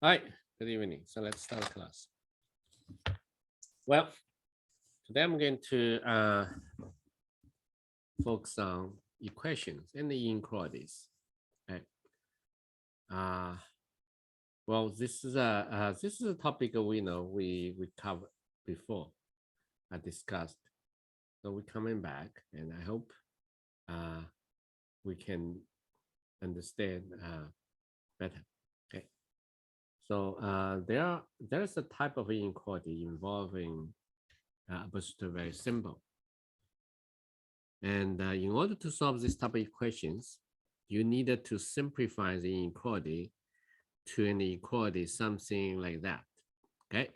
Hi, good evening. So let's start class. Well, today I'm going to focus on equations and the inequalities. Okay. Well, this is a topic we know we covered before. I discussed. So we're coming back, and I hope we can understand better. Okay. So there's a type of inequality involving absolute very symbol. And in order to solve this type of equations, you needed to simplify the inequality to an equality something like that. Okay.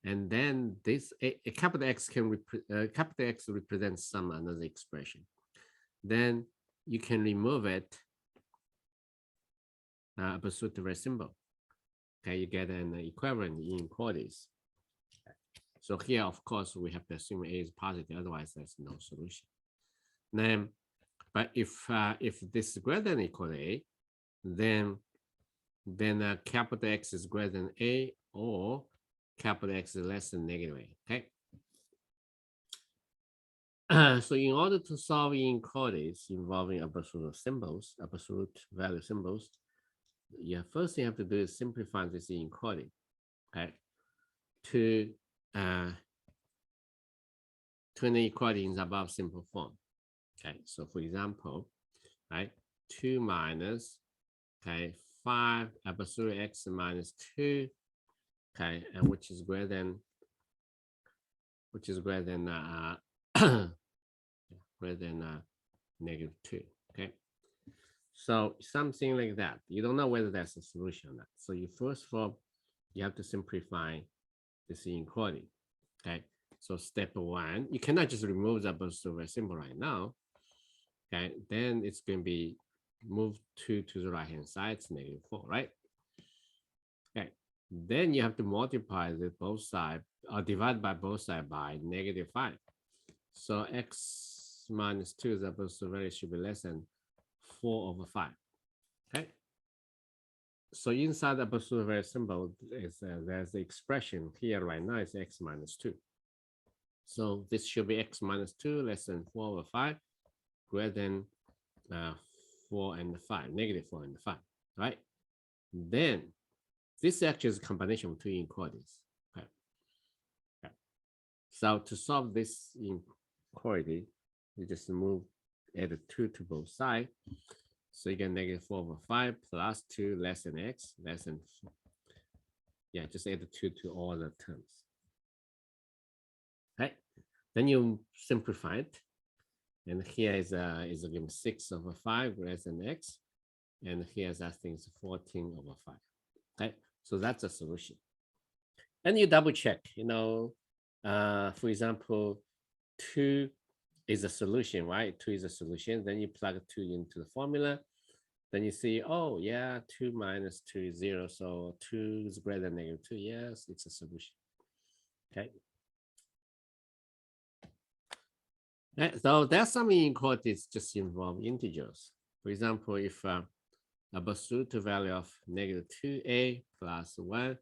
And then this a capital X can capital X represents some another expression. Then you can remove it absolute very symbol. Okay, you get an equivalent inequalities. So here, of course, we have to assume A is positive, otherwise there's no solution. Then, but if this is greater than or equal to A, then capital X is greater than A or capital X is less than negative A. Okay. So in order to solve inequalities involving absolute symbols, absolute value symbols, first thing you have to do is simplify this inequality, okay, to an equality in the above simple form. Okay, so for example, right, 2 minus, okay, 5 absolute X minus 2, okay, and which is greater than negative 2. Okay, so something like that. You don't know whether that's a solution or not. So you first of all, you have to simplify this inequality. Okay, so step 1, you cannot just remove the absolute symbol right now. Okay, then it's going to be moved to the right hand side, it's negative 4, right? Okay, then you have to multiply the both sides or divide by both sides by negative 5. So X minus 2 is absolute value should be less than 4 over 5. Okay, so inside the absolute value symbol is there's the expression here right now is X minus 2. So this should be X minus 2 less than 4 over 5, greater than 4 and 5, negative 4 and 5, right? Then this actually is a combination of two inequalities. Okay. Okay. So to solve this inequality, you just add a 2 to both sides. So you get negative 4 over 5 plus 2 less than X less than 4. Yeah, just add the 2 to all the terms. Okay. Then you simplify it. And here is again 6 over 5 less than X. And here's that thing is 14 over 5. Okay, so that's a solution. And you double check, for example, 2 is a solution, right? 2 is a solution. Then you plug 2 into the formula. Then you see, oh, yeah, 2 minus 2 is 0. So 2 is greater than negative 2. Yes, it's a solution. Okay. So there's some inequalities just involve integers. For example, if absolute value of negative 2a plus 1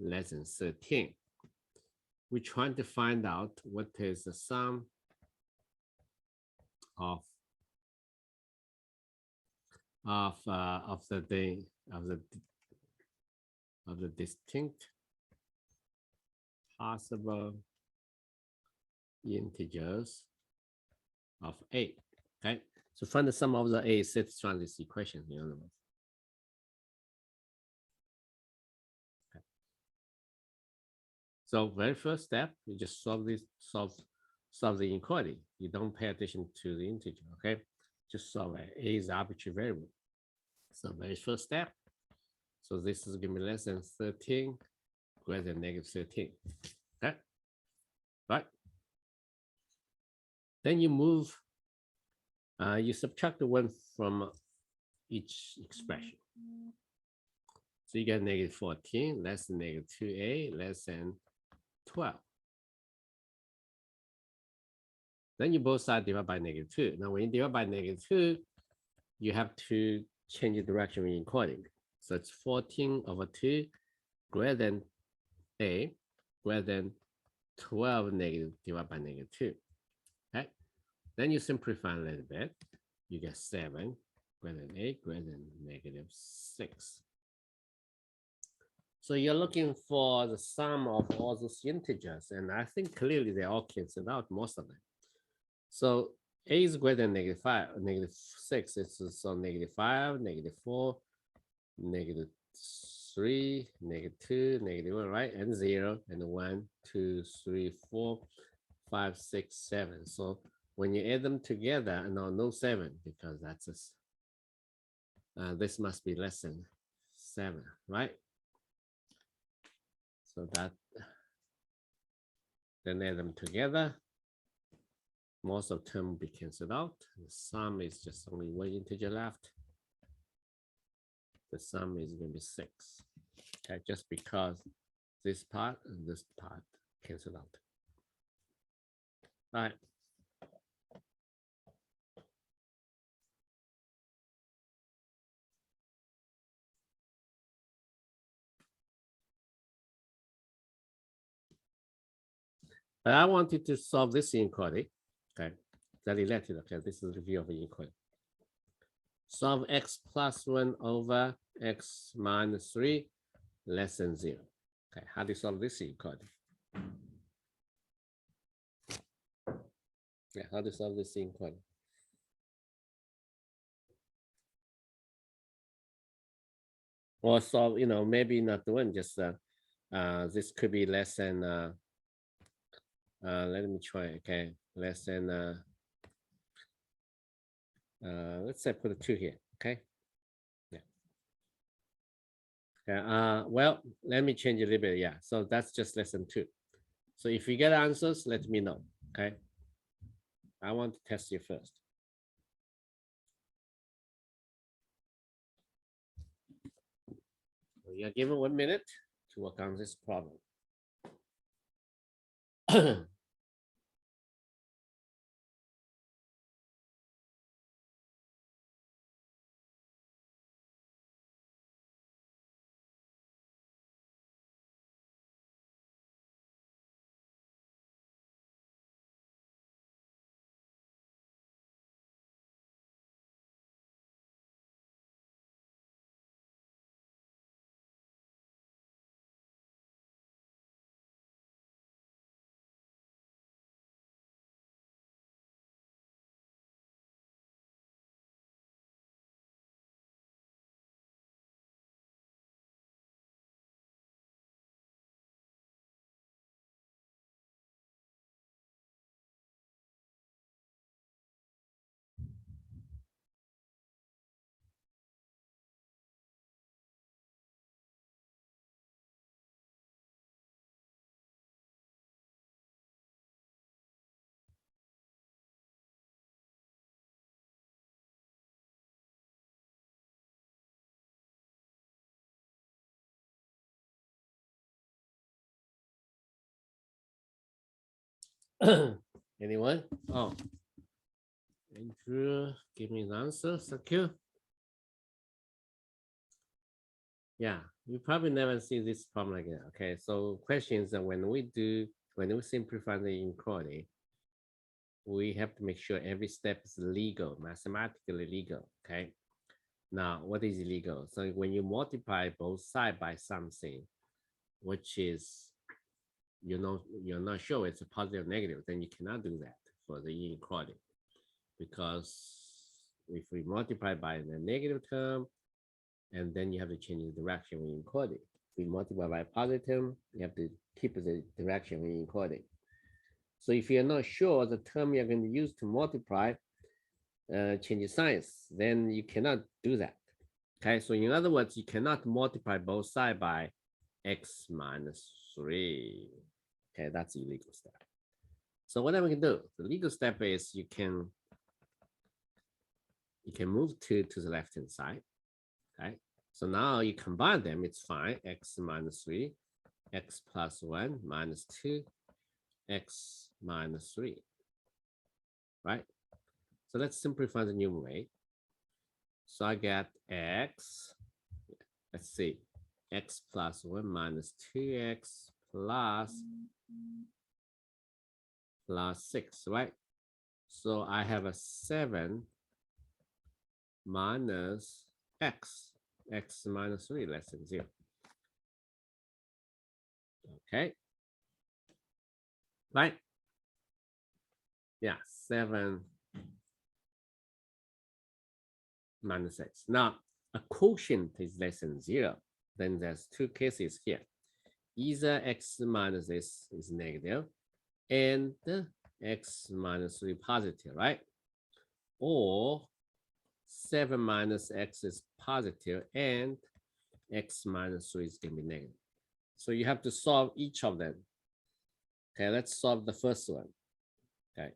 less than 13, we're trying to find out what is the sum of the distinct possible integers of a. Okay, so find the sum of the a satisfying this equation in other words. Okay. So very first step, you just solve the inequality. You don't pay attention to the integer. Okay, just solve it. A is arbitrary variable. So very first step. So this is going to be less than 13, greater than negative 13. Okay, right? Then you move, you subtract the 1 from each expression. So you get negative 14 less than negative 2a less than 12. Then you both sides divide by negative 2. Now, when you divide by negative 2, you have to change the direction of inequality. So it's 14 over 2 greater than a greater than 12 negative divided by negative 2. Okay, then you simplify a little bit. You get 7 greater than a greater than negative 6. So you're looking for the sum of all those integers, and I think clearly they all cancel out, most of them. So a is greater than negative 5, negative 6. It's so negative 5, negative 4, negative 3, negative 2, negative 1, right? And 0, and 1, 2, 3, 4, 5, 6, 7. So when you add them together, no 7, because that's this must be less than 7, right? So that, then add them together. Most of term will be canceled out. The sum is just only one integer left. The sum is going to be 6. Okay, just because this part and this part cancel out. All right. But I wanted to solve this inequality. Okay, that elected. Okay, this is the review of inequality. Solve x plus 1 over x minus 3 less than 0. Okay, how do you solve this inequality? Yeah, how do you solve this inequality? Or solve, maybe not the one, just this could be less than, let me try, okay, less than, let's say put a 2 here, okay? Yeah. Well, let me change a little bit, yeah. So that's just less than 2. So if you get answers, let me know, okay? I want to test you first. You're given 1 minute to work on this problem. Anyone? Oh, Andrew, give me an answer. Thank you. Yeah, you probably never see this problem again. Okay, so questions that when we simplify the inequality, we have to make sure every step is legal, mathematically legal. Okay. Now, what is illegal? So when you multiply both sides by something, which is you're not sure it's a positive or negative, then you cannot do that for the inequality, because if we multiply by the negative term, and then you have to change the direction when you encode it. If we multiply by a positive term, you have to keep the direction when you encode it. So if you're not sure the term you're going to use to multiply changes signs, then you cannot do that. Okay, so in other words, you cannot multiply both sides by x minus 3. Okay, that's the illegal step. So what we can do, the legal step is you can move 2 to the left-hand side. Okay, so now you combine them, it's fine. X minus 3, x plus 1 minus 2, x minus 3, right? So let's simplify the numerator. So I get x, let's see, x plus 1 minus 2x plus 6, right? So I have a 7 minus x minus 3 less than 0. Okay. Right? Yeah, 7 minus x. Now, a quotient is less than 0. Then there's two cases here. Either x minus this is negative and x minus 3 positive, right? Or 7 minus x is positive and x minus 3 is going to be negative. So you have to solve each of them. Okay, let's solve the first one. Okay.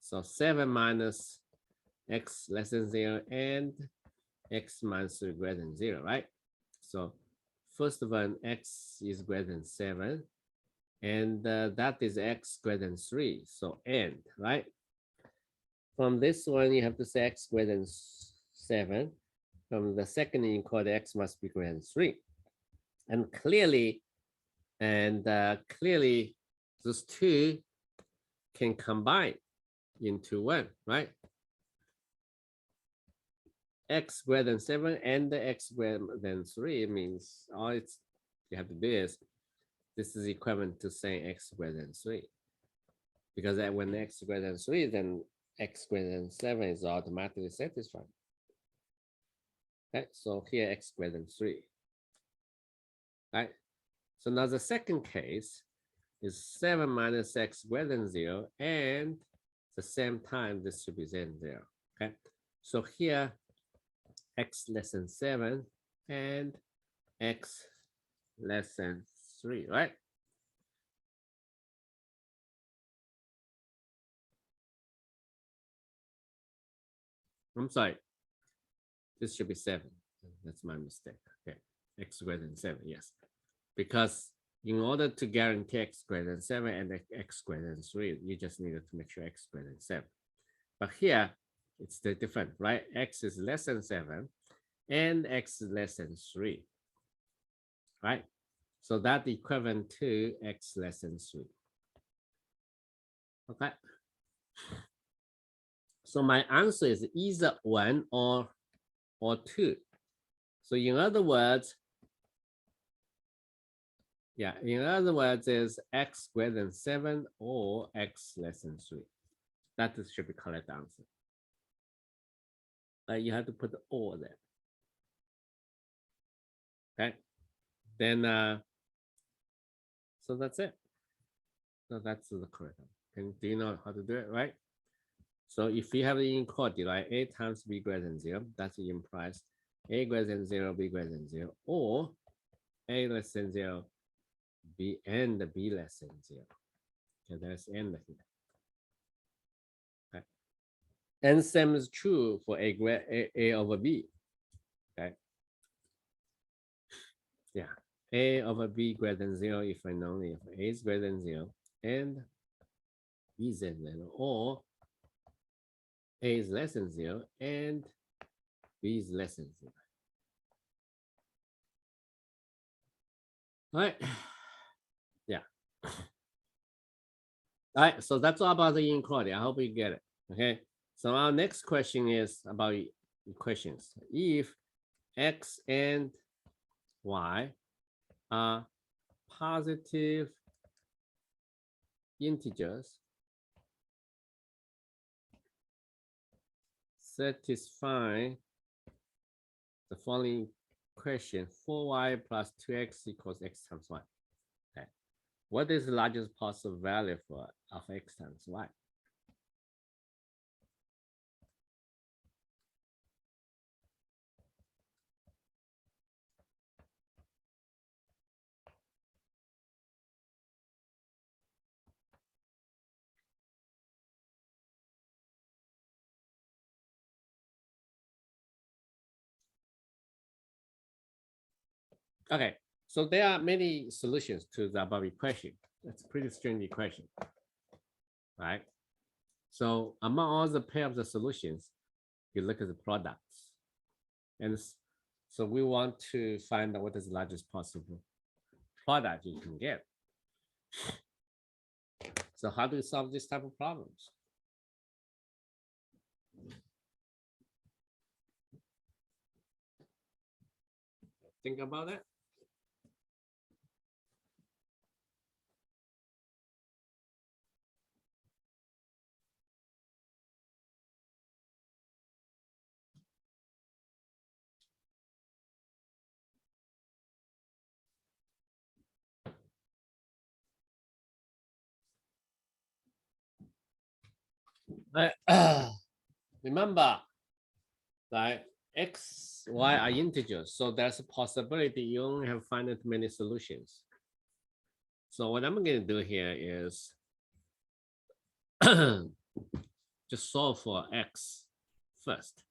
So 7 minus x less than 0 and x minus 3 greater than 0, right? So first one, x is greater than 7, and that is x greater than 3, so and, right? From this one, you have to say x greater than 7. From the second inequality, x must be greater than 3. And clearly, those two can combine into one, right? X greater than 7 and the x greater than 3 means all you have to do is this is equivalent to saying x greater than 3. Because when x greater than 3, then x greater than 7 is automatically satisfied. Okay, so here x greater than 3. Right? So now the second case is 7 minus x greater than 0, and at the same time this should be 0. Okay, so here x less than 7 and x less than 3, right? I'm sorry, this should be 7. That's my mistake. Okay, x greater than 7, yes. Because in order to guarantee x greater than 7 and x greater than 3, you just needed to make sure x greater than 7. But here, it's the different, right? X is less than 7 and x is less than 3, right? So that equivalent to x less than 3. Okay. So my answer is either 1 or 2. So in other words, is x greater than 7 or x less than 3. That should be correct answer. You have to put the or there. Okay. Then, so that's it. So that's the correct one. Do you know how to do it, right? So if you have the inequality, like a times b greater than 0, that implies a greater than 0, b greater than 0, or a less than 0, b and b less than 0. Okay, there's and here. Okay. And same is true for a over b. Okay. Yeah. A over b greater than 0 if and only if a is greater than 0 and b is than 0, or a is less than 0 and b is less than 0. All right. Yeah. All right. So that's all about the inequality. I hope you get it. Okay. So our next question is about equations. If x and y are positive integers satisfy the following question: 4y plus 2x equals x times y. Okay. What is the largest possible value of x times y? Okay, so there are many solutions to the above equation. It's a pretty strange equation, right? So among all the pair of the solutions, you look at the products. And So we want to find out what is the largest possible product you can get. So how do you solve this type of problems? Think about it. Remember, like x, y are integers, so there's a possibility you only have finite many solutions. So what I'm going to do here is just solve for x first.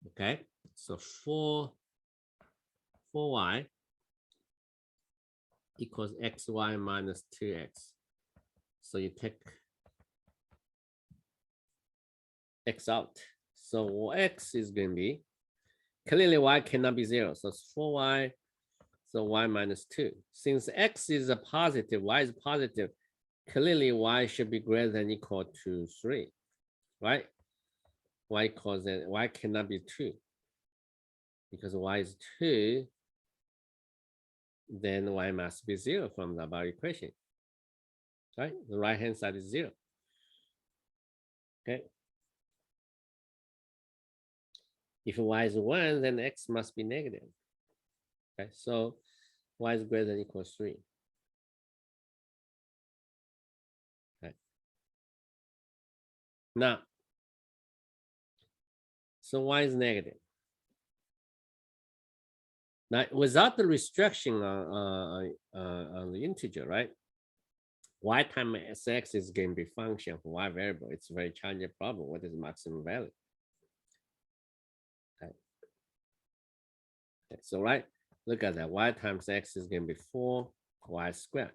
Okay, so 4y equals xy minus 2x. So you take x out. So x is going to be, clearly y cannot be 0. So it's 4y, so y minus 2. Since x is a positive, y is positive, clearly y should be greater than or equal to 3, right? Y equals, y cannot be 2. Because y is 2, then y must be 0 from the above equation, right? The right-hand side is 0. Okay. If y is 1, then x must be negative. Okay, so y is greater than or equal to 3. Okay. Now, so y is negative. Now, without the restriction on the integer, right? Y times x is going to be function for y variable. It's a very challenging problem. What is the maximum value? Okay. Okay, so right, look at that. Y times x is going to be 4y squared.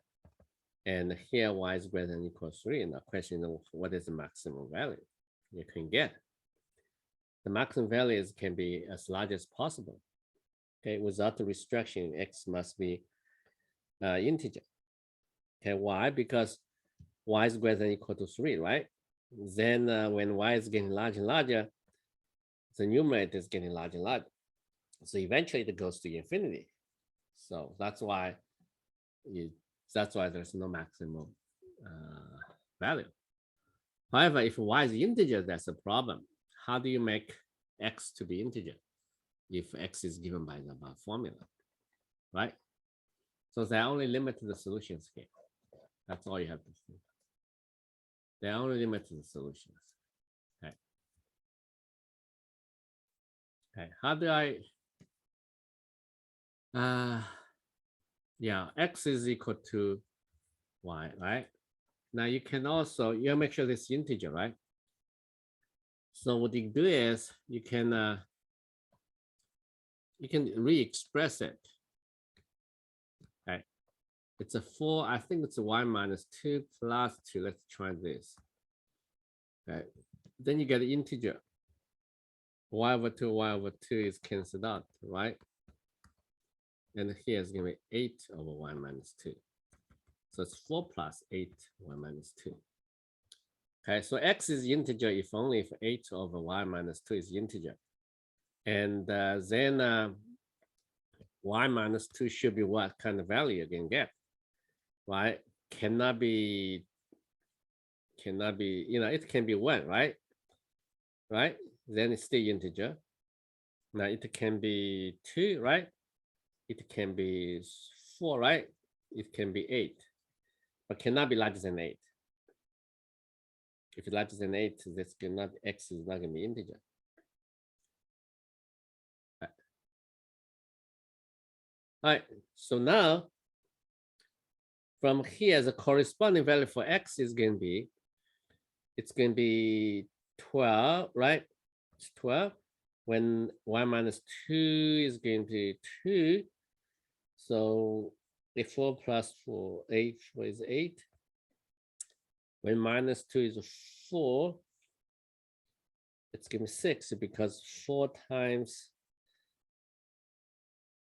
And here y is greater than or equal to 3. And the question is, what is the maximum value you can get? The maximum values can be as large as possible. Okay, without the restriction, x must be integer. Okay, why? Because y is greater than or equal to 3, right? Then when y is getting larger and larger, the numerator is getting larger and larger. So eventually it goes to infinity. So that's why there's no maximum value. However, if y is integer, that's a problem. How do you make x to be integer if x is given by the above formula, right? So they only limit the solutions here. That's all you have to do. They only limit the solutions. Okay. Okay. How do I? Yeah, x is equal to y, right? Now you can also make sure this integer, right? So what you do is you can re-express it. Okay, it's a 4. I think it's a y minus 2 plus 2. Let's try this. Okay, then you get an integer. Y over 2 is cancelled out, right? And here is going to be 8 over y minus 2. So it's 4 plus 8 y minus 2. Okay, so x is integer if only if 8 over y minus 2 is integer. And then y minus 2 should be what kind of value you can get, right? Cannot be, it can be 1, right? Right? Then it's still integer. Now it can be 2, right? It can be 4, right? It can be 8, but cannot be larger than 8. If it's larger than 8, that's not, x is not going to be integer. All right, so now from here, the corresponding value for x is going to be, it's going to be 12, right? It's 12. When y minus 2 is going to be 2. So if 4 plus 4, 8 is 8. When minus 2 is 4, it's going to be 6 because 4 times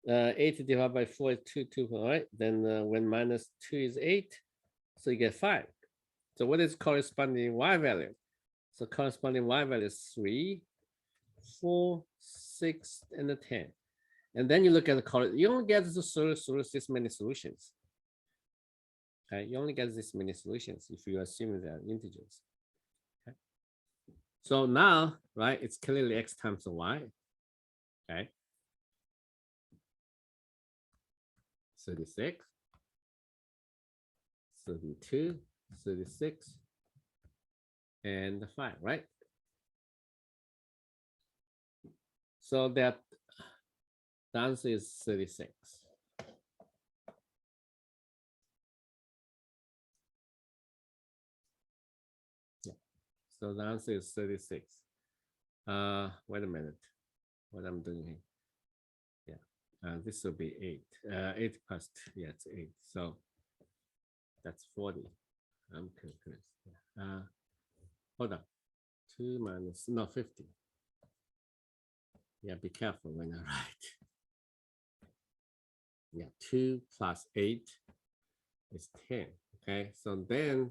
8 divided by 4 is 2, all right? Then when minus 2 is 8, so you get 5. So what is corresponding y value? So corresponding y value is 3, 4, 6, and 10. And then you look at the color, you only get this many solutions. Okay, you only get this many solutions if you assume they're integers. Okay. So now, right, it's clearly x times y. Okay. 36, 32, 36, and 5, right? So that the answer is 36. Yeah. So the answer is 36. Wait a minute. What I'm doing here. Yeah. This will be 8. 8 plus 2. Yeah, it's 8. So that's 40. I'm confused. Hold on. 2 minus, no, 50. Yeah, be careful when I write. Yeah, 2 plus 8 is 10. Okay, so then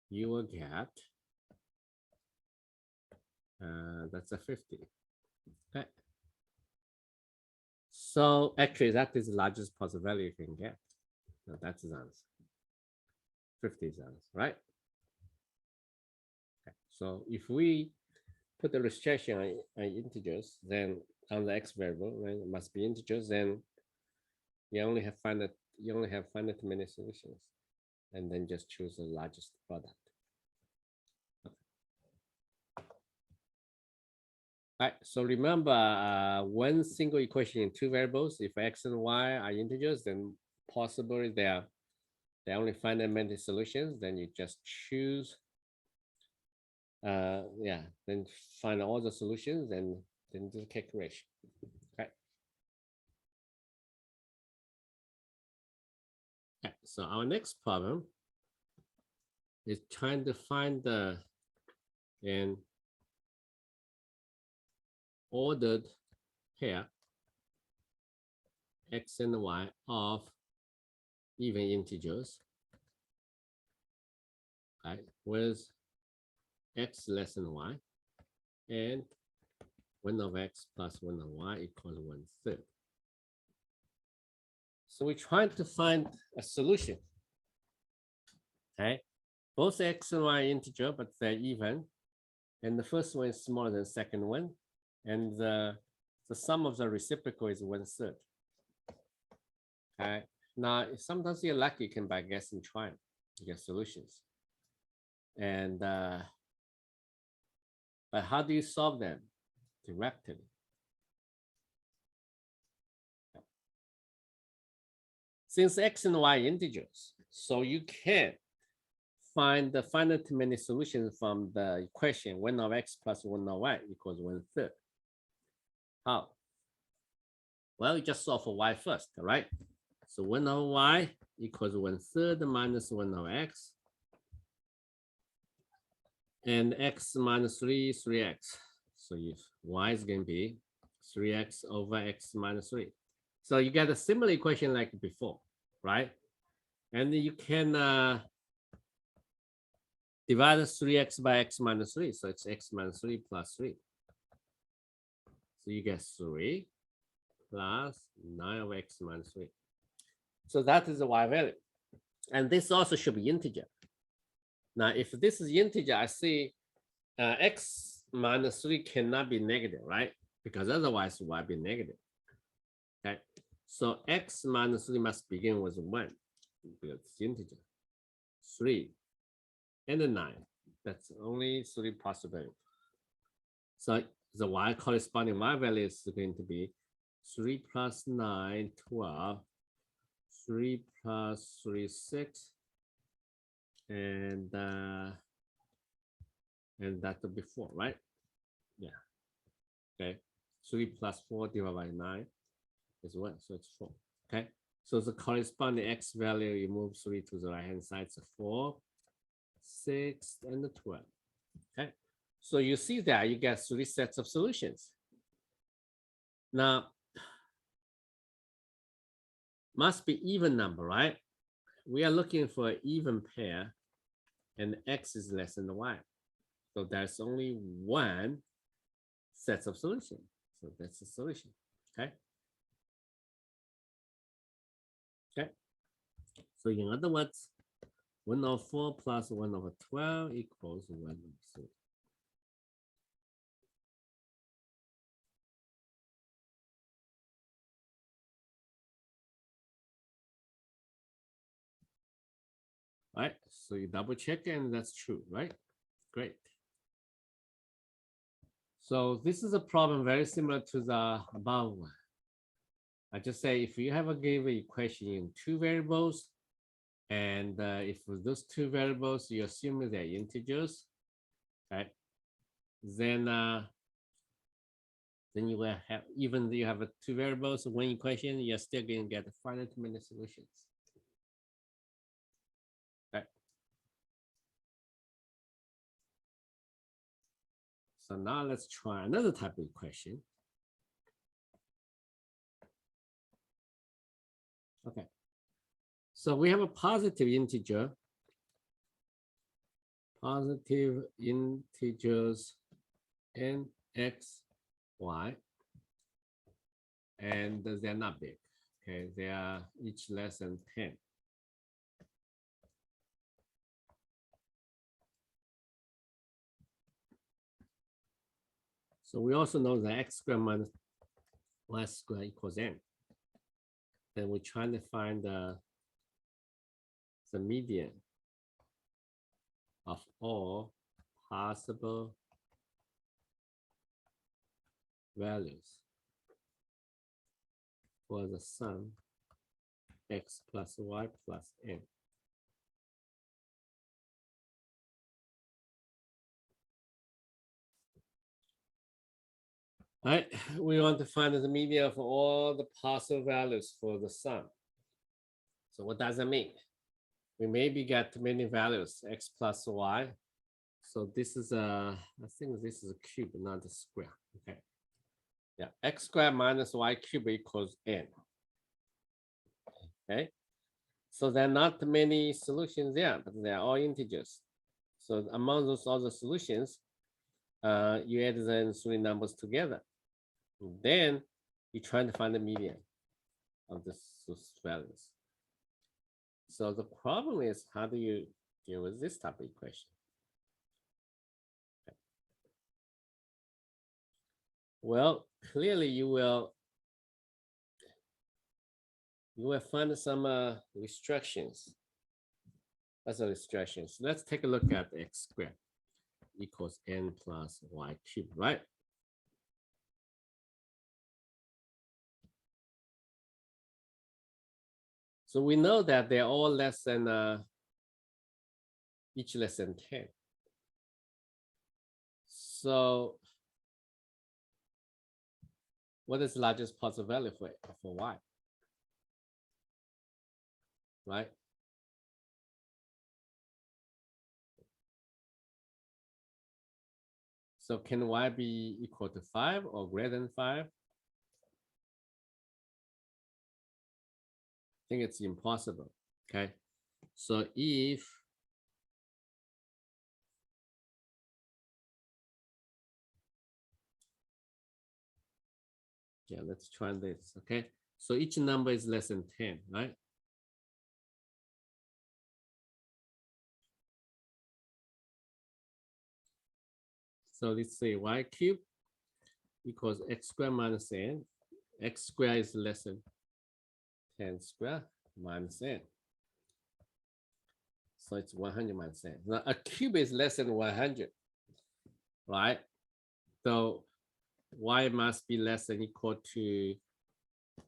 you will get, that's a 50. Okay. So actually, that is the largest possible value you can get. So that's the answer. 50 is the answer, right? Okay. So if we put the restriction on integers, then on the x variable, when it must be integers, then you only have finite many solutions, and then just choose the largest product. All right, so remember one single equation in 2 variables. If x and y are integers, then possibly they only finite many solutions. Then you just choose, then find all the solutions and then do the calculation. Okay. Okay, so our next problem is trying to find an ordered pair x and y of even integers, right, with x less than y, and 1 of x plus 1 of y equals 1/3. So we're trying to find a solution. Okay, both x and y are integer, but they're even, and the first one is smaller than the second one, and the sum of the reciprocal is 1/3. Okay, now sometimes you're lucky, you can by guess and try to get solutions. And but how do you solve them directly? Since x and y are integers, so you can find the finite many solutions from the equation 1 of x plus 1 of y equals 1/3. How? Well, you just solve for y first, right? So 1 of y equals 1/3 minus 1 of x. And x minus 3 is 3x. So if y is going to be 3x over x minus 3. So you get a similar equation like before, right? And you can divide 3x by x minus 3. So it's x minus 3 plus 3. So you get 3 plus 9 of x minus 3. So that is the y value. And this also should be integer. Now, if this is integer, I see x minus 3 cannot be negative, right? Because otherwise y be negative. Okay, so x minus 3 must begin with 1 because it's integer. 3 and 9. That's only 3 possibilities. So the y corresponding y value is going to be 3 plus 9, 12, 3 plus 3, 6, and that will be 4, right? Yeah. Okay. 3 plus 4 divided by 9 is 1, so it's 4. Okay. So the corresponding x value, you move 3 to the right hand side, so 4, 6, and 12. Okay. So you see that you get 3 sets of solutions. Now, must be even number, right? We are looking for an even pair and X is less than Y. So there's only one set of solution. So that's the solution, okay? Okay. So in other words, 1/4 plus 1/12 equals 1/3. All right, so you double check and that's true, right? Great. So this is a problem very similar to the above one. I just say if you have a given equation in two variables, and if those two variables you assume they're integers, right? Then you will have, even though you have two variables, one equation, you're still going to get finite many solutions. Right? So now let's try another type of equation. Okay. So we have a positive integers n, x, y, and they're not big. Okay, they are each less than 10. So we also know that x squared minus y squared equals n. Then we're trying to find the median of all possible values for the sum x plus y plus n. All right, we want to find the median of all the possible values for the sum. So what does that mean? We maybe get many values, x plus y. So this is I think this is a cube, not a square. Okay. Yeah, x squared minus y cube equals n. Okay. So there are not many solutions there, but they are all integers. So among those other solutions, you add the three numbers together. Then you try to find the median of those values. So the problem is, how do you deal with this type of equation? Okay. Well, clearly you will find some restrictions. That's the restrictions. Let's take a look at x squared equals n plus y cubed, right? So we know that they're all less than each less than 10. So what is the largest possible value for y? Right? So can y be equal to 5 or greater than 5? I think it's impossible. Okay. So if let's try this. Okay. So each number is less than 10, right? So let's say y cubed equals x squared minus n. X squared is less than 10 squared minus n. So it's 100 minus n. Now a cube is less than 100, right? So y must be less than equal to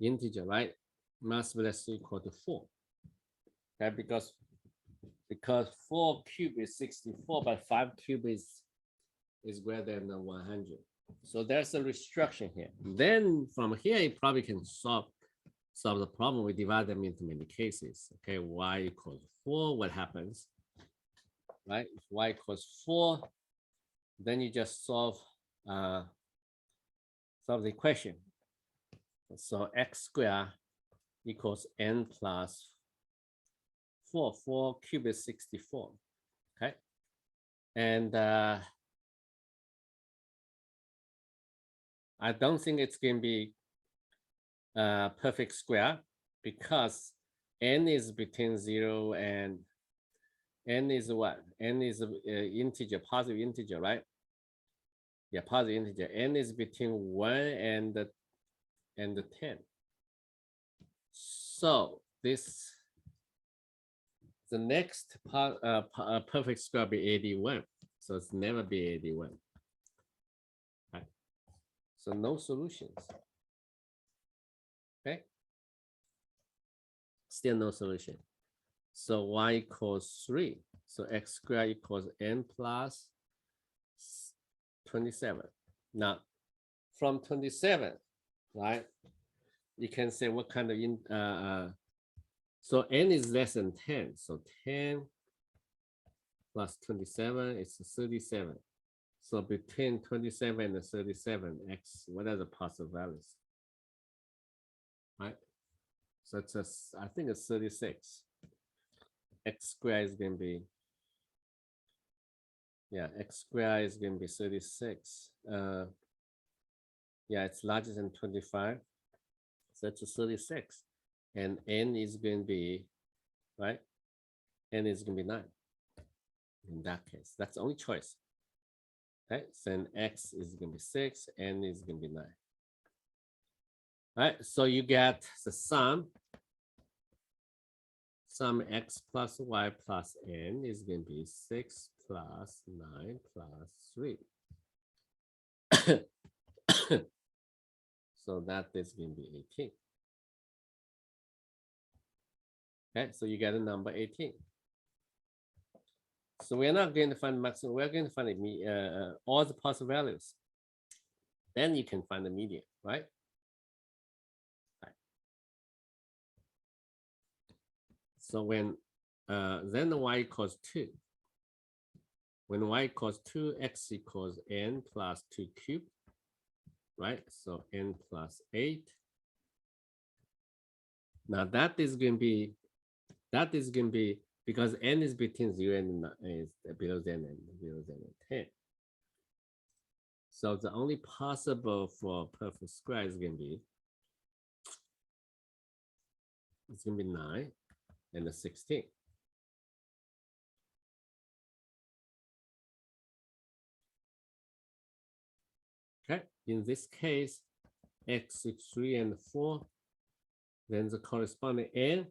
integer, right? Must be less than equal to 4. Okay, because 4 cube is 64, but 5 cube is greater than 100. So there's a restriction here. Then from here, you probably can solve the problem. We divide them into many cases. Okay, y equals 4. What happens? Right? If y equals 4, then you just solve the equation. So x squared equals n plus 4. 4 cubed is 64. Okay. And I don't think it's going to be a perfect square because n is between 0 and n is what? N is integer, positive integer, right? Yeah, positive integer. N is between 1 and 10. So this, the next perfect square will be 81. So it's never be 81. Right. So no solutions. Okay. Still no solution. So y equals 3. So x squared equals n plus 27. Now, from 27, right? You can say what kind of so n is less than 10. So 10 plus 27 is 37. So between 27 and 37, x, what are the possible values? Right? So it's I think it's 36. X squared is going to be, yeah, x squared is going to be 36. Yeah, it's larger than 25. So it's a 36. And n is going to be, right? N is going to be 9. In that case, that's the only choice. Okay, so then x is going to be 6, n is going to be 9. All right, so you get the sum x plus y plus n is going to be 6 plus 9 plus 3. So that is going to be 18. Okay, so you get a number 18. So we're not going to find maximum, we're going to find all the possible values. Then you can find the median, right? So when then the y equals 2. When y equals 2, x equals n plus 2 cubed, right? So n plus 8. Now that is going to be because n is between 0 and is below 10 and below 10. So the only possible for perfect square is going to be, it's going to be 9 and 16. Okay, in this case, x is 3 and 4. Then the corresponding n,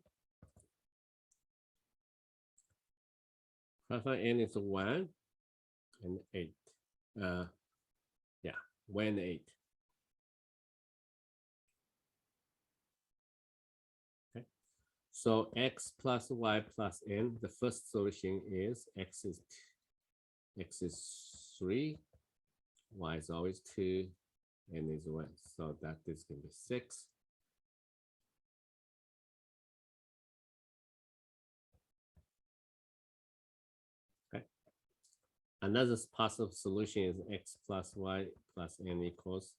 n is 1 and 8. Yeah, 1 and 8. Okay, so x plus y plus n. The first solution is x is 3, y is always 2, n is 1. So that is going to be 6. Another possible solution is x plus y plus n equals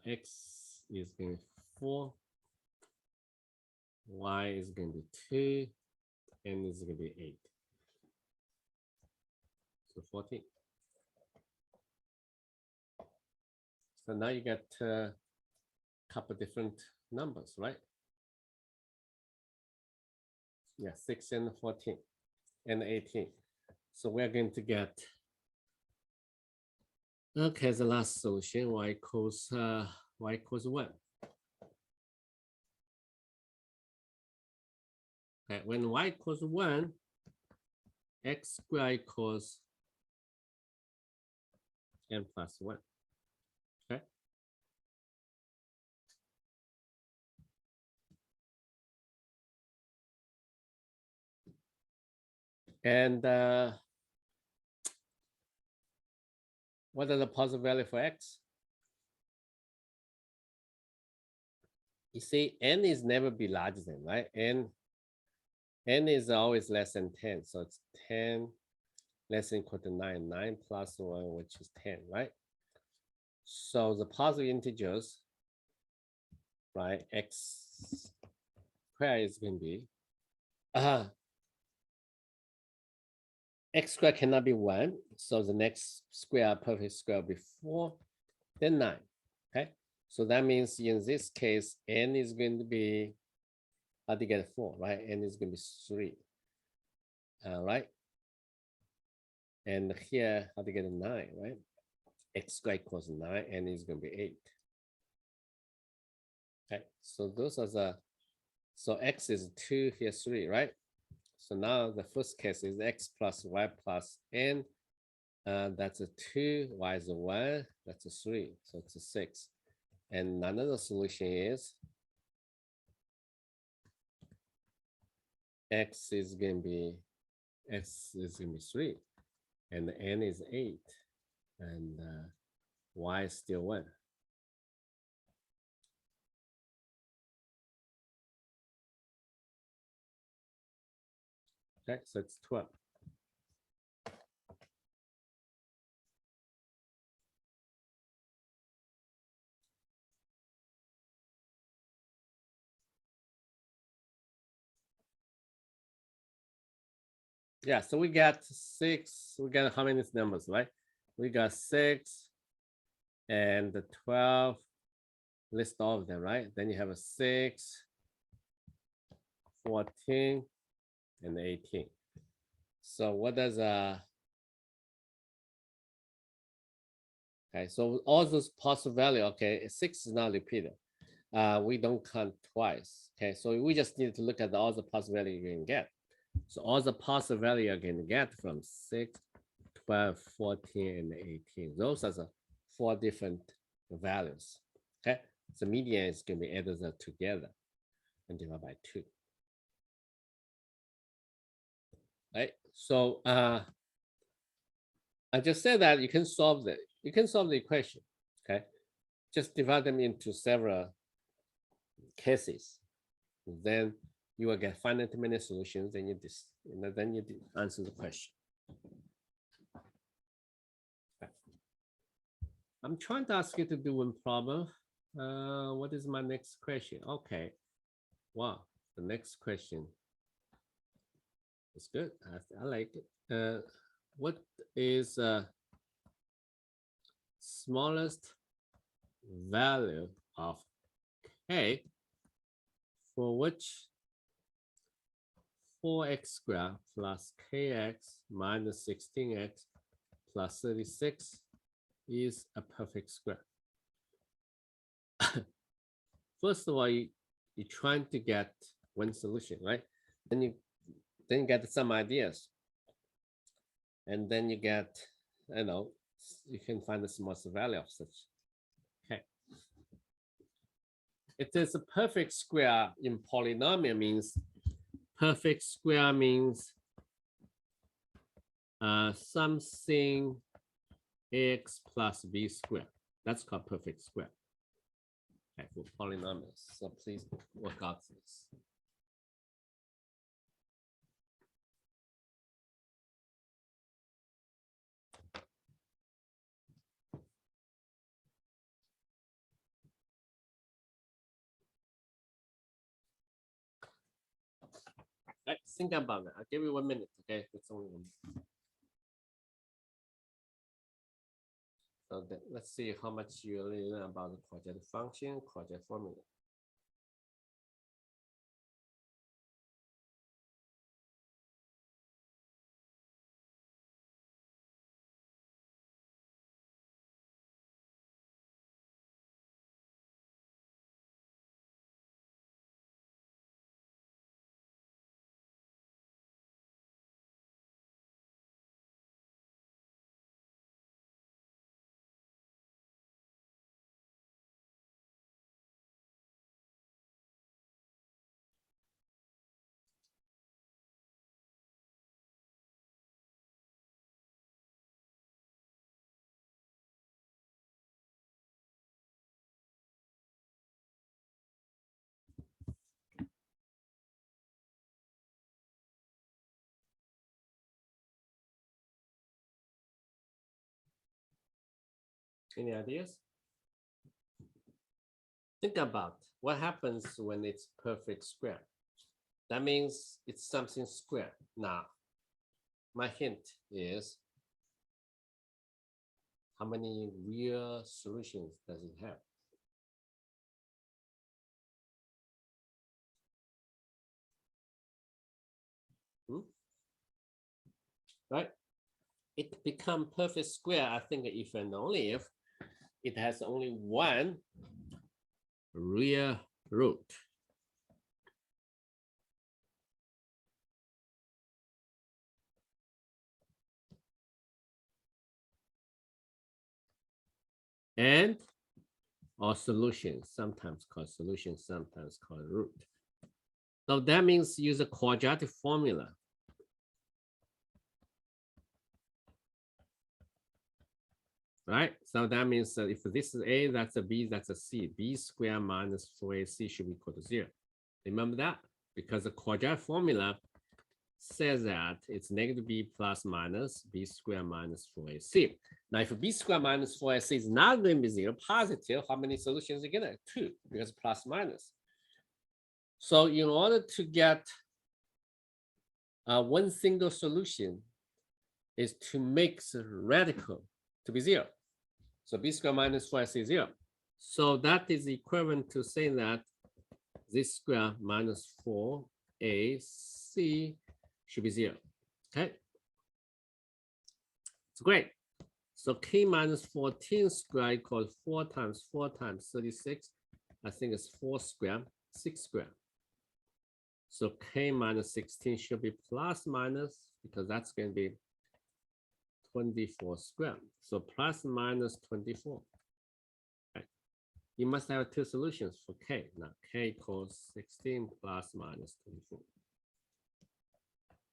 x is going to be 4, y is going to be 2, n is going to be 8. So 14. So now you get a couple different numbers, right? Yeah, 6 and 14 and 18. So we're going to get, okay, the last solution, y equals 1. Okay, when y equals 1, x squared equals n plus 1. Okay. And what are the positive value for x? You see, n is never be larger than, right? N is always less than 10. So it's 10 less than equal to 9. 9 plus 1, which is 10, right? So the positive integers, right? X square is going to be x squared cannot be 1, so the next square, perfect square, will be 4, then 9. Okay, so that means in this case, n is going to be, how do you get 4, right? N is going to be 3. All right. And here, how to get a 9, right? X squared equals 9, and is going to be 8. Okay, so those are the, so X is 2, here 3, right? So now the first case is X plus Y plus N. That's a 2, Y is a 1, that's a 3, so it's a 6. And another solution is X is going to be 3, and N is 8, and Y is still 1. Okay, so it's 12. Yeah, so we got 6, we got how many numbers, right? We got 6 and the 12, list all of them, right? Then you have a 6, 14, and 18. So what does okay, so all those possible value, okay, 6 is not repeated. We don't count twice. Okay, so we just need to look at all the possible value you can get. So all the possible value you're going to get from 6, 12, 14, and 18. Those are the 4 different values. Okay, the median is going to be added together and divided by 2. Right. So I just said that you can solve the equation. Okay, just divide them into several cases. Then you will get finite many solutions. Then you answer the question. Okay. I'm trying to ask you to do one problem. What is my next question? Okay. Wow, the next question is good. I like it. What is smallest value of k for which 4x squared plus kx minus 16x plus 36 is a perfect square? First of all, you're trying to get one solution, right? Then you get some ideas. And then you get, you can find the smallest value of such. Okay. It is a perfect square in polynomial means perfect square means something x plus b squared. That's called perfect square. Okay, for polynomials. So please work out this. Right, think about it. I'll give you 1 minute. Okay, it's only 1 minute. So let's see how much you learn about the quadratic function, quadratic formula. Any ideas? Think about what happens when it's perfect square. That means it's something square. Now, my hint is how many real solutions does it have? Right? It become perfect square, I think, if and only if it has only one real root. And or solution, sometimes called solution, sometimes called root. So that means use a quadratic formula. Right? So that means that if this is A, that's a B, that's a C. B squared minus 4AC should be equal to 0. Remember that? Because the quadratic formula says that it's negative B plus minus B squared minus 4AC. Now, if B squared minus 4AC is not going to be 0, positive, how many solutions are you going to? 2, because plus minus. So in order to get one single solution is to make the radical to be 0. So B squared minus 4AC is 0. So that is equivalent to saying that Z squared minus 4AC should be 0. Okay. It's great. So K minus 14 squared equals 4 times 4 times 36. I think it's 4 squared, 6 squared. So K minus 16 should be plus minus, because that's going to be 24 squared. So plus minus 24. Okay. You must have 2 solutions for K. Now K equals 16 plus minus 24.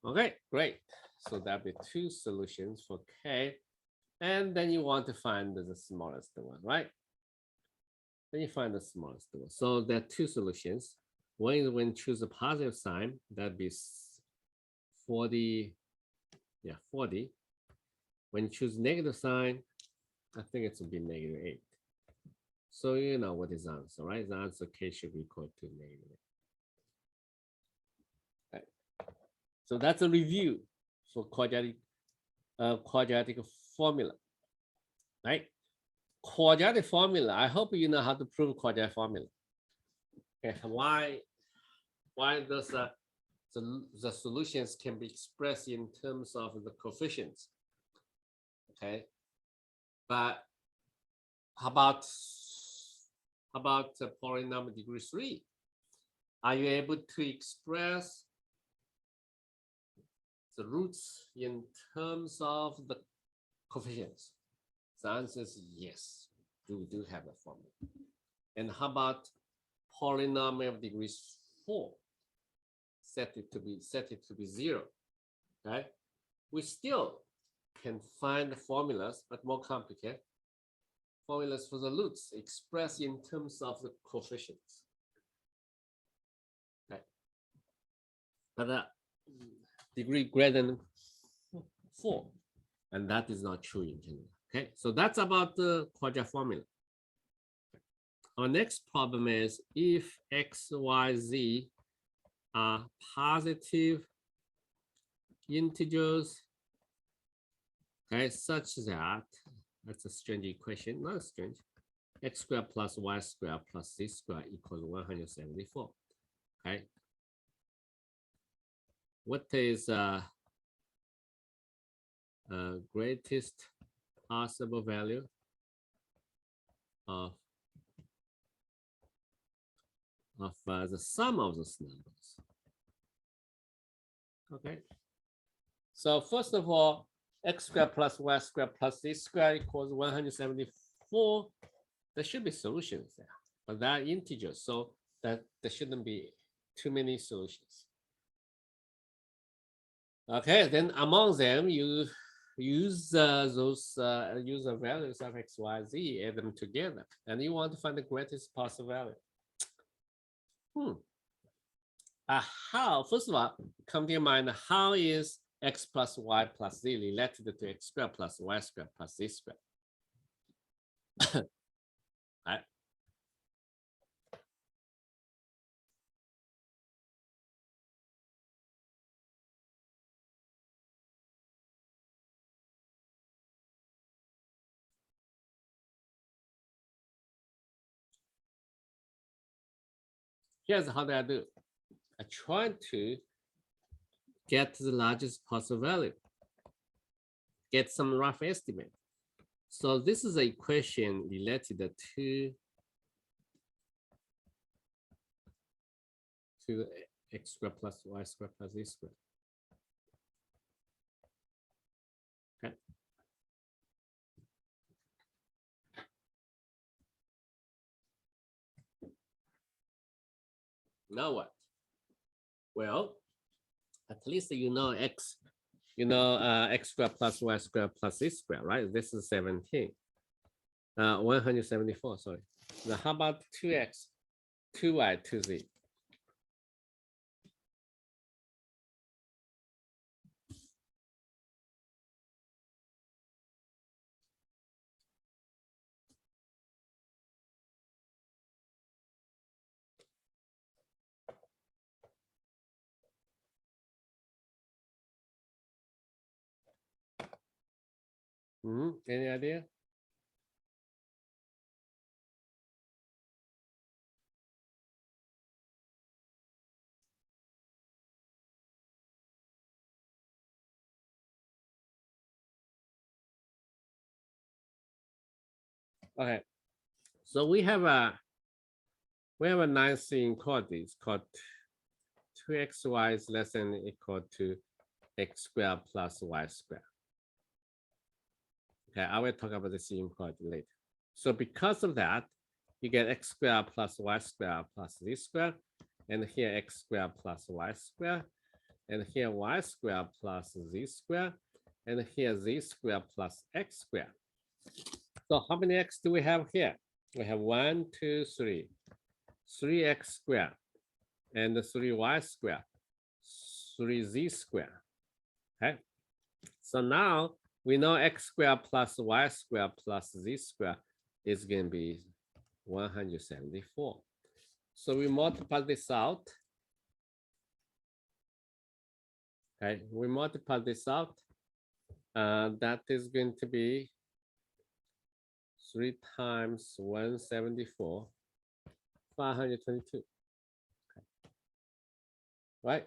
Okay, great. So that'll be 2 solutions for K. And then you want to find the smallest one, right? Then you find the smallest one. So there are 2 solutions. One is when you choose a positive sign, that'd be 40. Yeah, 40. When you choose negative sign, I think it will be negative 8. So you know what is the answer, right? The answer K should be equal to negative 8. Okay. So that's a review for quadratic formula, right? Quadratic formula. I hope you know how to prove quadratic formula. Okay, why does the solutions can be expressed in terms of the coefficients? Okay, but how about polynomial degree 3? Are you able to express the roots in terms of the coefficients? The answer is yes. We do have a formula. And how about polynomial of degree 4? Set it to be 0. Okay, we still can find the formulas, but more complicated. Formulas for the roots expressed in terms of the coefficients. Okay, but degree greater than 4, and that is not true in general. Okay, so that's about the quadratic formula. Our next problem is if x, y, z are positive integers, okay, such that, that's a strange equation, not strange, x squared plus y squared plus z squared equals 174. Okay, what is greatest possible value of the sum of those numbers? Okay, so first of all, x squared plus y squared plus z squared equals 174. There should be solutions there, but that integers, so that there shouldn't be too many solutions. Okay, then among them, you use those values of x, y, z, add them together, and you want to find the greatest possible value. How? First of all, come to your mind, how is x plus y plus z related to x squared plus y squared plus z squared? Right? here's how I do. I try to get the largest possible value, get some rough estimate. So this is an equation related to x squared plus y squared plus z squared. Okay. Now what? Well, at least you know x, x squared plus y squared plus z squared, right? This is 17. 174, sorry. Now how about 2x, 2y, 2z? Any idea? Okay, so we have a nice inequality. It's called 2xy is less than or equal to x squared plus y squared. Okay, I will talk about this inequality later. So because of that, you get x squared plus y squared plus z squared, and here x squared plus y squared, and here y squared plus z squared, and here z squared plus x squared. So how many x do we have here? We have 1, 2, 3. 3x squared, and 3y squared, 3z squared. Okay. So now we know x squared plus y squared plus z squared is going to be 174. So we multiply this out. Okay, we multiply this out. That is going to be 3 times 174, 522. Okay. Right?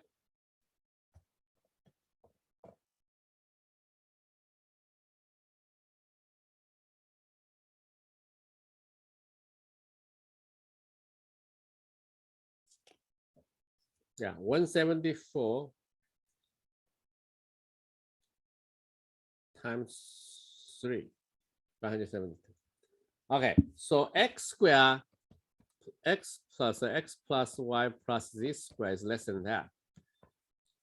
Yeah, 174 times 3, 572. Okay, so x squared, x plus y plus z squared is less than that,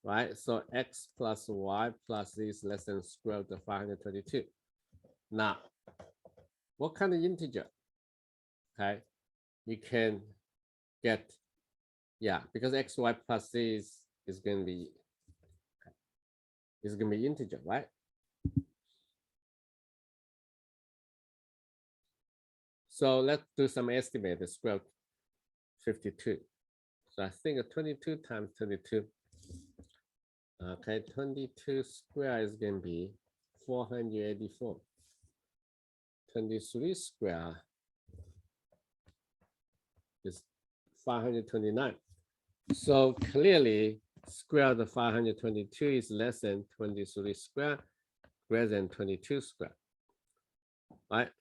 right? So x plus y plus z is less than square root of 522. Now, what kind of integer? Okay, you can get, yeah, because x, y plus z is going to be, integer, right? So let's do some estimate, the square root 52. So I think 22 times 22. Okay, 22 square is going to be 484. 23 square is 529. So clearly, square root of 522 is less than 23 square, greater than 22 square. Right?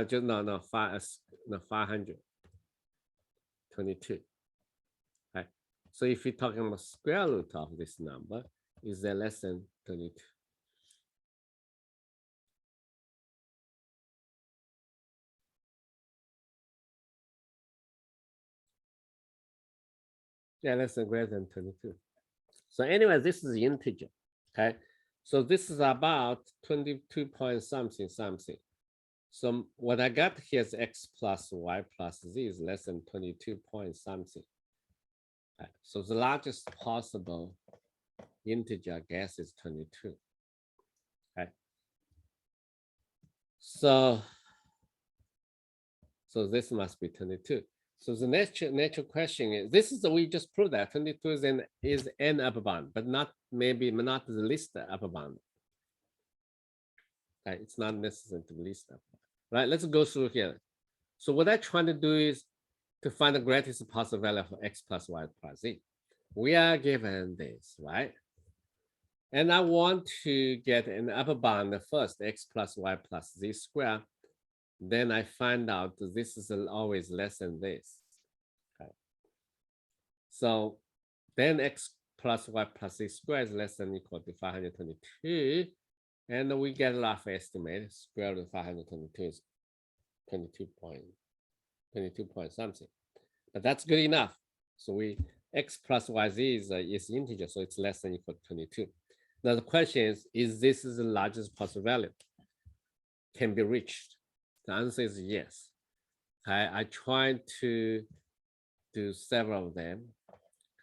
Just no 522. Right? So if you're talking about square root of this number, is there less than 22? Yeah, less than greater than 22. So anyway, this is the integer. Okay. So this is about 22 point something. So what I got here is x plus y plus z is less than 22 point something. Okay. So the largest possible integer, I guess, is 22. Okay. So this must be 22. So the natural question is, this is we just proved that 22 is an upper bound, but not the least upper bound. Okay, it's not necessary to be least upper bound. Right, let's go through here. So what I'm trying to do is to find the greatest possible value for x plus y plus z. We are given this, right? And I want to get an upper bound first, x plus y plus z squared. Then I find out that this is always less than this. Okay. So then x plus y plus z squared is less than or equal to 522. And we get a rough estimate. Square root of 522 is 22 point something. But that's good enough. So we x plus yz is integer, so it's less than or equal to 22. Now the question is this the largest possible value? Can be reached? The answer is yes. Okay, I tried to do several of them.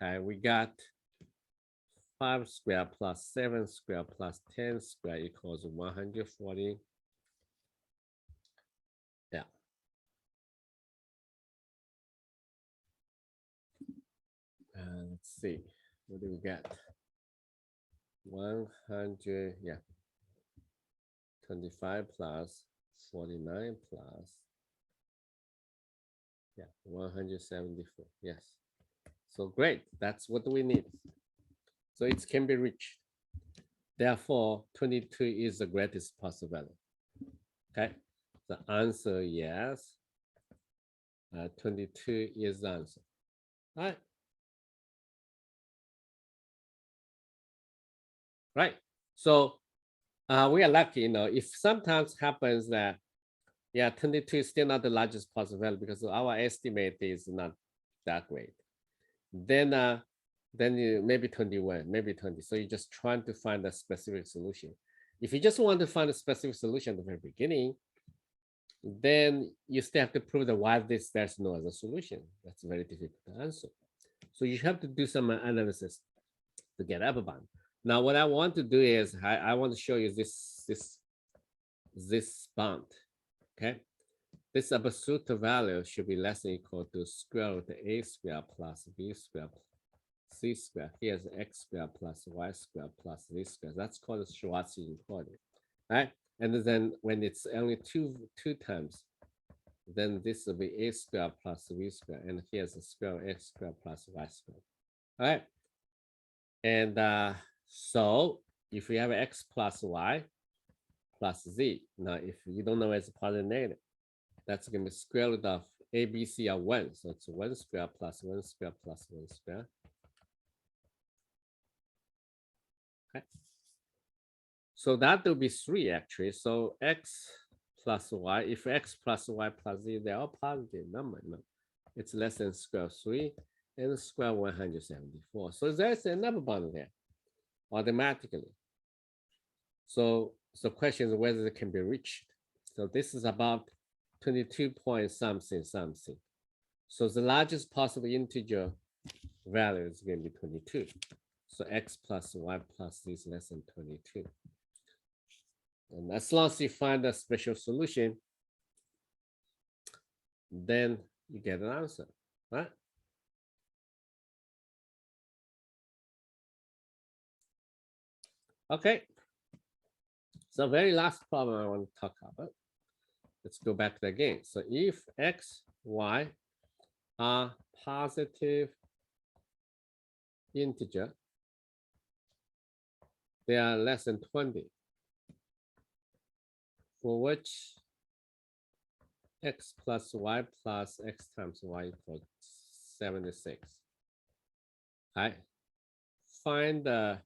Okay, we got 5 squared plus 7 squared plus 10 squared equals 140. Yeah. Let's see, what do we get? 100, yeah. 25 plus 49 plus, yeah, 174. Yes. So great. That's what we need. So it can be reached. Therefore, 22 is the greatest possible value. Okay. The answer, yes. 22 is the answer. All right. Right. So we are lucky, if sometimes happens that, yeah, 22 is still not the largest possible value because our estimate is not that great. Then you maybe 21, maybe 20. So you're just trying to find a specific solution. If you just want to find a specific solution at the very beginning, then you still have to prove that why there's no other solution. That's very difficult to answer. So you have to do some analysis to get upper bound. Now, what I want to do is I want to show you this bound. Okay, this absolute value should be less than or equal to square root of a squared plus b squared c squared. Here's x squared plus y squared plus z squared. That's called the Schwarz inequality, right? And then when it's only two times, then this will be a squared plus v squared. And here's the square of x squared plus y squared. All right. And so if we have x plus y plus z, now if you don't know it's positive negative, that's going to be square root of a, b, c are 1. So it's 1 square plus 1 square plus 1 square. Okay. So that will be 3 actually. So x plus y, if x plus y plus z, they're all positive number. No, it's less than square 3 and square 174. So there's another bound there automatically. So the question is whether it can be reached. So this is about 22 point something. So the largest possible integer value is going to be 22. So x plus y plus z is less than 22. And as long as you find a special solution, then you get an answer, right? Okay. So very last problem I want to talk about. Let's go back to again. So if x, y are positive integer, they are less than 20, for which x plus y plus x times y equals 76. I find the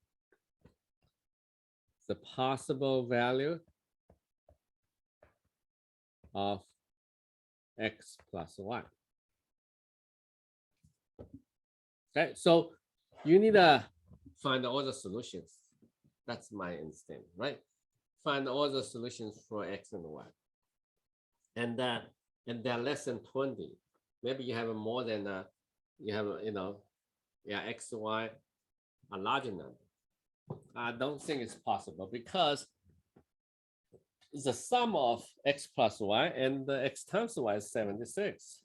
possible value of x plus y. Okay, so you need to find all the solutions. That's my understanding, right? Find all the solutions for x and y. And they're less than 20. Maybe you have more than x, y, a larger number. I don't think it's possible because the sum of x plus y and the x times y is 76.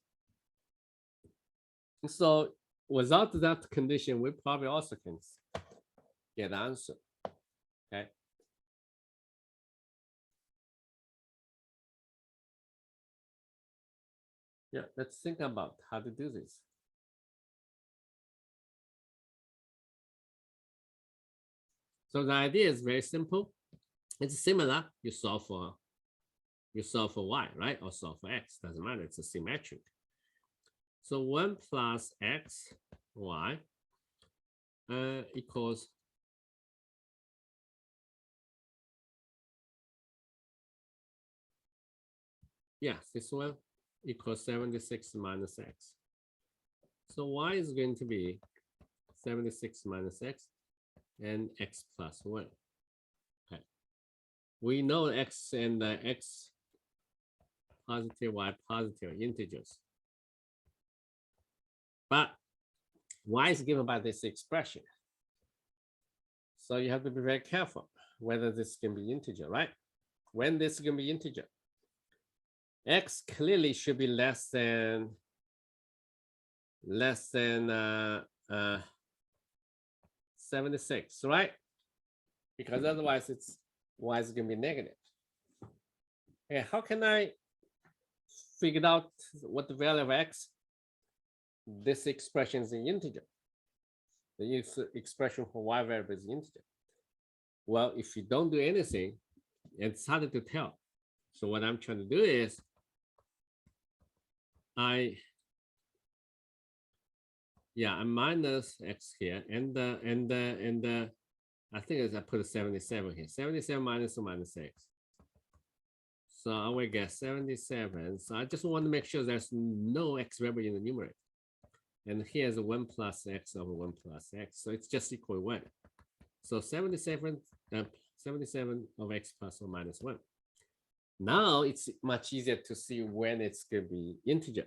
So without that condition, we probably also can get the answer. Okay. Yeah, let's think about how to do this. So the idea is very simple. It's similar. You solve for y, right? Or solve for x. Doesn't matter. It's a symmetric. So 1 plus x y equals this one equals 76 minus x. So y is going to be 76 minus x and x plus 1. Okay. We know x and x positive, y positive integers. But y is given by this expression. So you have to be very careful whether this can be integer, right? When this can be integer, x clearly should be less than 76, right? Because otherwise it's y is going to be negative. Okay, how can I figure out what the value of x? This expression is an integer. The expression for y variable is integer. Well, if you don't do anything, it's harder to tell. So what I'm trying to do is I minus x here, and I think I put a 77 here. 77 minus x. So I will get 77. So I just want to make sure there's no x variable in the numerator. And here's 1 plus x over 1 plus x. So it's just equal to 1. So 77 of x plus or minus 1. Now it's much easier to see when it's going to be integer.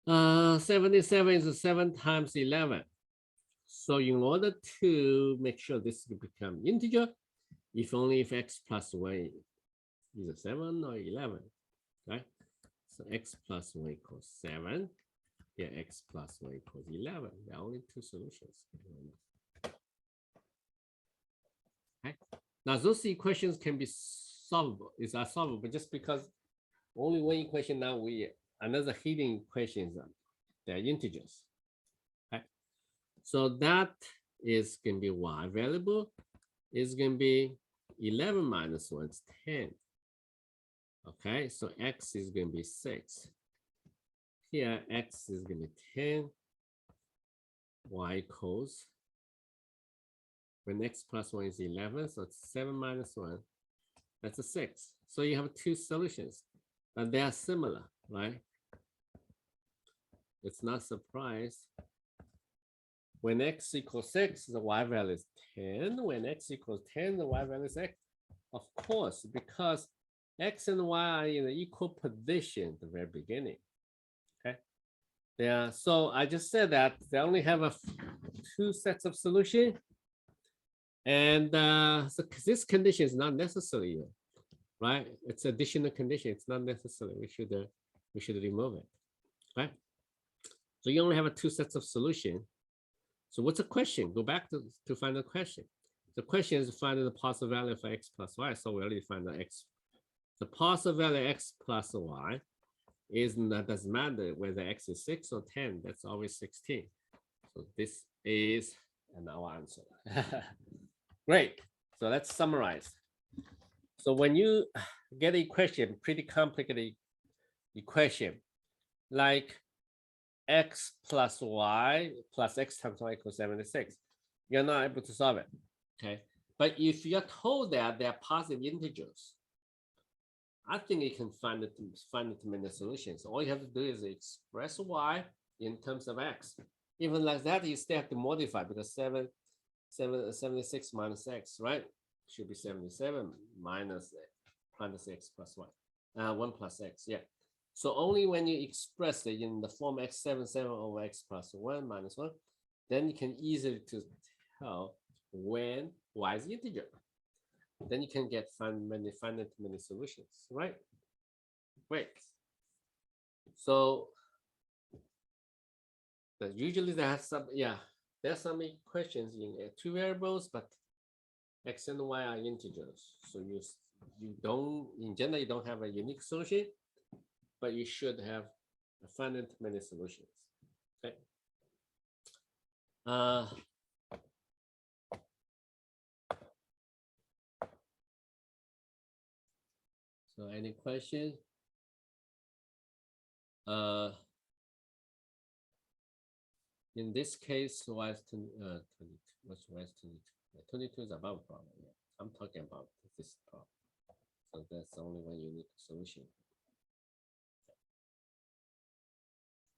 77 is 7 times 11. So in order to make sure this will become integer, if x plus 1 is 7 or 11, right? So x plus 1 equals 7. Here, x plus 1 equals 11. There are only two solutions. Okay. Now, those equations can be solvable. Is are solvable just because only one equation now another hidden equations, they're integers. Okay. So that is going to be y variable is going to be 11 minus 1 is 10. Okay, so x is going to be 6. Here, x is going to be 10. Y equals, when x plus 1 is 11, so it's 7 minus 1. That's a 6. So you have two solutions, but they are similar, right? It's not a surprise. When x equals 6, the y value is 10. When x equals 10, the y value is x. Of course, because x and y are in an equal position at the very beginning. Okay. Yeah, so I just said that they only have two sets of solution. And so this condition is not necessary, right? It's additional condition. It's not necessary. We should remove it, right? So you only have two sets of solution. So what's the question? Go back to find the question. The question is to find the positive value for x plus y. So we already find the x. The positive value x plus y doesn't matter whether x is 6 or 10. That's always 16. So this is our answer. Great. So let's summarize. So when you get an equation, pretty complicated equation, like x plus y plus x times y equals 76, you're not able to solve it. Okay. But if you're told that they're positive integers, I think you can find it many solutions. All you have to do is express y in terms of x. Even like that, you still have to modify because 76 minus x, right? Should be 77 minus x plus y. 1 plus x, yeah. So only when you express it in the form x77 over x plus 1 minus 1, then you can easily tell when y is integer. Then you can find many solutions, right? Great. So usually there's some equations in two variables, but x and y are integers. So you don't, in general, you don't have a unique solution. but you should have a finite many solutions. Okay. So any questions? In this case, Y22, what's Y22? 22 is above problem. Yeah. I'm talking about this problem. So that's the only one unique solution.